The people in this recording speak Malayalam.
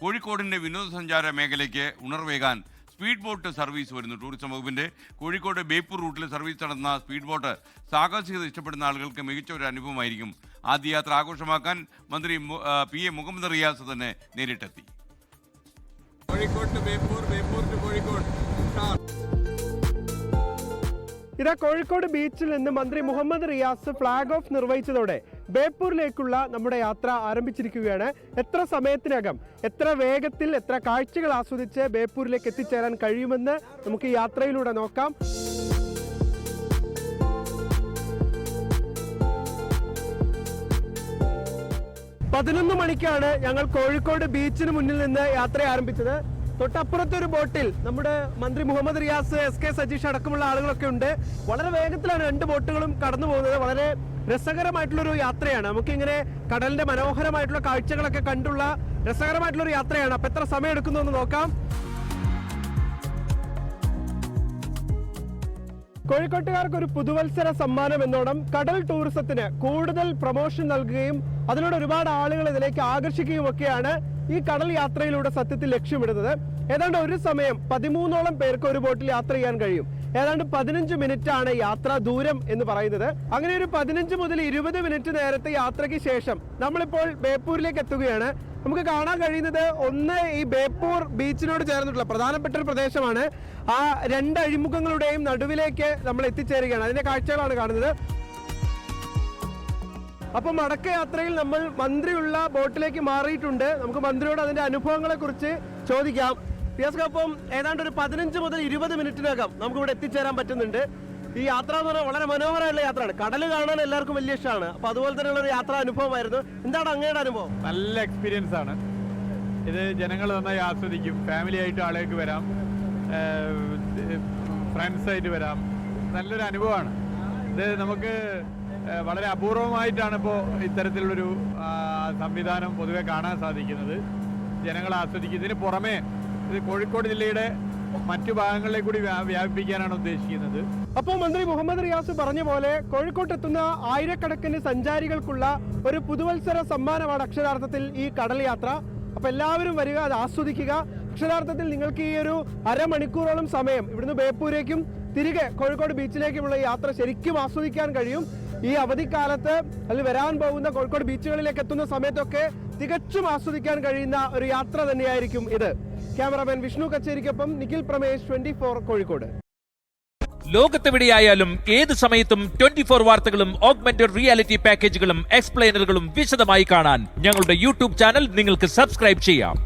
കോഴിക്കോടിന്റെ വിനോദസഞ്ചാര മേഖലയ്ക്ക് ഉണർവേകാൻ സ്പീഡ് ബോട്ട് സർവീസ് വരുന്നു. ടൂറിസം വകുപ്പിന്റെ കോഴിക്കോട് ബേപ്പൂർ റൂട്ടിൽ സർവീസ് നടത്തുന്ന സ്പീഡ് ബോട്ട് സാഹസികത ഇഷ്ടപ്പെടുന്ന ആളുകൾക്ക് മികച്ച ഒരു അനുഭവമായിരിക്കും. ആദ്യ യാത്ര ആഘോഷമാക്കാൻ മന്ത്രി PA മുഹമ്മദ് റിയാസ് തന്നെ നേരിട്ടെത്തി. ഇതാ കോഴിക്കോട് ബീച്ചിൽ നിന്ന് മന്ത്രി മുഹമ്മദ് റിയാസ് ഫ്ലാഗ് ഓഫ് നിർവഹിച്ചതോടെ ബേപ്പൂരിലേക്കുള്ള നമ്മുടെ യാത്ര ആരംഭിച്ചിരിക്കുകയാണ്. എത്ര സമയത്തിനകം, എത്ര വേഗത്തിൽ, എത്ര കാഴ്ചകൾ ആസ്വദിച്ച് ബേപ്പൂരിലേക്ക് എത്തിച്ചേരാൻ കഴിയുമെന്ന് നമുക്ക് ഈ യാത്രയിലൂടെ നോക്കാം. പതിനൊന്ന് മണിക്കാണ് ഞങ്ങൾ കോഴിക്കോട് ബീച്ചിന് മുന്നിൽ നിന്ന് യാത്ര ആരംഭിച്ചത്. തൊട്ടപ്പുറത്തൊരു ബോട്ടിൽ നമ്മുടെ മന്ത്രി മുഹമ്മദ് റിയാസ്, SK സജീഷ് അടക്കമുള്ള ആളുകളൊക്കെ ഉണ്ട്. വളരെ വേഗത്തിലാണ് രണ്ട് ബോട്ടുകളും കടന്നു പോകുന്നത്. വളരെ രസകരമായിട്ടുള്ളൊരു യാത്രയാണ്. നമുക്കിങ്ങനെ കടലിന്റെ മനോഹരമായിട്ടുള്ള കാഴ്ചകളൊക്കെ കണ്ടുള്ള രസകരമായിട്ടുള്ളൊരു യാത്രയാണ്. അപ്പൊ എത്ര സമയം എടുക്കുന്നു എന്ന് നോക്കാം. കോഴിക്കോട്ടുകാർക്ക് ഒരു പുതുവത്സര സമ്മാനം എന്നോണം കടൽ ടൂറിസത്തിന് കൂടുതൽ പ്രൊമോഷൻ നൽകുകയും അതിലൂടെ ഒരുപാട് ആളുകൾ ഇതിലേക്ക് ആകർഷിക്കുകയും ഒക്കെയാണ് ഈ കടൽ യാത്രയിലൂടെ സത്യത്തിൽ ലക്ഷ്യമിടുന്നത്. ഏതാണ്ട് ഒരു സമയം 13ഓളം പേർക്ക് ഒരു ബോട്ടിൽ യാത്ര ചെയ്യാൻ കഴിയും. ഏതാണ്ട് 15 മിനിറ്റ് ആണ് യാത്രാ ദൂരം എന്ന് പറയുന്നത്. അങ്ങനെ ഒരു 15 മുതൽ 20 മിനിറ്റ് നേരത്തെ യാത്രയ്ക്ക് ശേഷം നമ്മളിപ്പോൾ ബേപ്പൂരിലേക്ക് എത്തുകയാണ്. നമുക്ക് കാണാൻ കഴിയുന്നത് ഒന്ന് ഈ ബേപ്പൂർ ബീച്ചിനോട് ചേർന്നിട്ടുള്ള പ്രധാനപ്പെട്ട ഒരു പ്രദേശമാണ്. ആ രണ്ട് അഴിമുഖങ്ങളുടെയും നടുവിലേക്ക് നമ്മൾ എത്തിച്ചേരുകയാണ്. അതിന്റെ കാഴ്ചകളാണ് കാണുന്നത്. അപ്പൊ മടക്കയാത്രയിൽ നമ്മൾ മന്ത്രിയുള്ള ബോട്ടിലേക്ക് മാറിയിട്ടുണ്ട്. നമുക്ക് മന്ത്രിയോട് അതിന്റെ അനുഭവങ്ങളെ കുറിച്ച് ചോദിക്കാം. റിയാസ്ക്കൊപ്പം ഏതാണ്ട് ഒരു 15 മുതൽ 20 മിനിറ്റിനകം നമുക്ക് ഇവിടെ എത്തിച്ചേരാൻ പറ്റുന്നുണ്ട്. ഈ യാത്ര എന്ന് പറഞ്ഞാൽ വളരെ മനോഹരമായിട്ടുള്ള യാത്രയാണ്. കടൽ കാണാൻ എല്ലാവർക്കും വലിയ ഇഷ്ടമാണ്. അപ്പൊ അതുപോലെ തന്നെയുള്ള ഒരു യാത്രാ അനുഭവമായിരുന്നു. എന്താണ് അങ്ങയുടെ അനുഭവം? നല്ല എക്സ്പീരിയൻസ് ആണ് ഇത്. ജനങ്ങൾ നന്നായി ആസ്വദിക്കും. ഫാമിലി ആയിട്ട് ആളുകൾക്ക് വരാം, ഫ്രണ്ട്സ് ആയിട്ട് വരാം. നല്ലൊരു അനുഭവമാണ് ഇത്. നമുക്ക് വളരെ അപൂർവമായിട്ടാണ് ഇപ്പോൾ ഇത്തരത്തിലുള്ളൊരു സംവിധാനം പൊതുവെ കാണാൻ സാധിക്കുന്നത്. ജനങ്ങൾ ആസ്വദിക്കും. ഇതിന് പുറമെ ഇത് കോഴിക്കോട് ജില്ലയുടെ മറ്റു ഭാഗങ്ങളിലേക്ക് കൂടി വ്യാപിപ്പിക്കാനാണ് ഉദ്ദേശിക്കുന്നത്. അപ്പോൾ മന്ത്രി മുഹമ്മദ് റിയാസ് പറഞ്ഞ പോലെ കോഴിക്കോട്ടെത്തുന്ന ആയിരക്കണക്കിന് സഞ്ചാരികൾക്കുള്ള ഒരു പുതുവത്സര സമ്മാനമാണ് അക്ഷരാർത്ഥത്തിൽ ഈ കടൽ യാത്ര. അപ്പൊ എല്ലാവരും വരിക, അത് ആസ്വദിക്കുക. അക്ഷരാർത്ഥത്തിൽ നിങ്ങൾക്ക് ഈ ഒരു അരമണിക്കൂറോളം സമയം ഇവിടുന്ന് ബേപ്പൂരേക്കും തിരികെ കോഴിക്കോട് ബീച്ചിലേക്കുമുള്ള യാത്ര ശരിക്കും ആസ്വദിക്കാൻ കഴിയും. ഈ അവധിക്കാലത്ത് അല്ലെങ്കിൽ വരാൻ പോകുന്ന കോഴിക്കോട് ബീച്ചുകളിലേക്ക് എത്തുന്ന സമയത്തൊക്കെ തികച്ചും ആസ്വദിക്കാൻ കഴിയുന്ന ഒരു യാത്ര തന്നെയായിരിക്കും ഇത്. ക്യാമറാമാൻ വിഷ്ണു കച്ചേരിക്കൊപ്പം നിഖിൽ പ്രമേഷ്, 24 കോഴിക്കോട്. ലോകത്തെവിടെയായാലും ഏത് സമയത്തും 24 വാർത്തകളും ഓഗ്മെന്റഡ് റിയാലിറ്റി പാക്കേജുകളും എക്സ്പ്ലെയിനറുകളും വിശദമായി കാണാൻ ഞങ്ങളുടെ YouTube ചാനൽ നിങ്ങൾക്ക് സബ്സ്ക്രൈബ് ചെയ്യാം.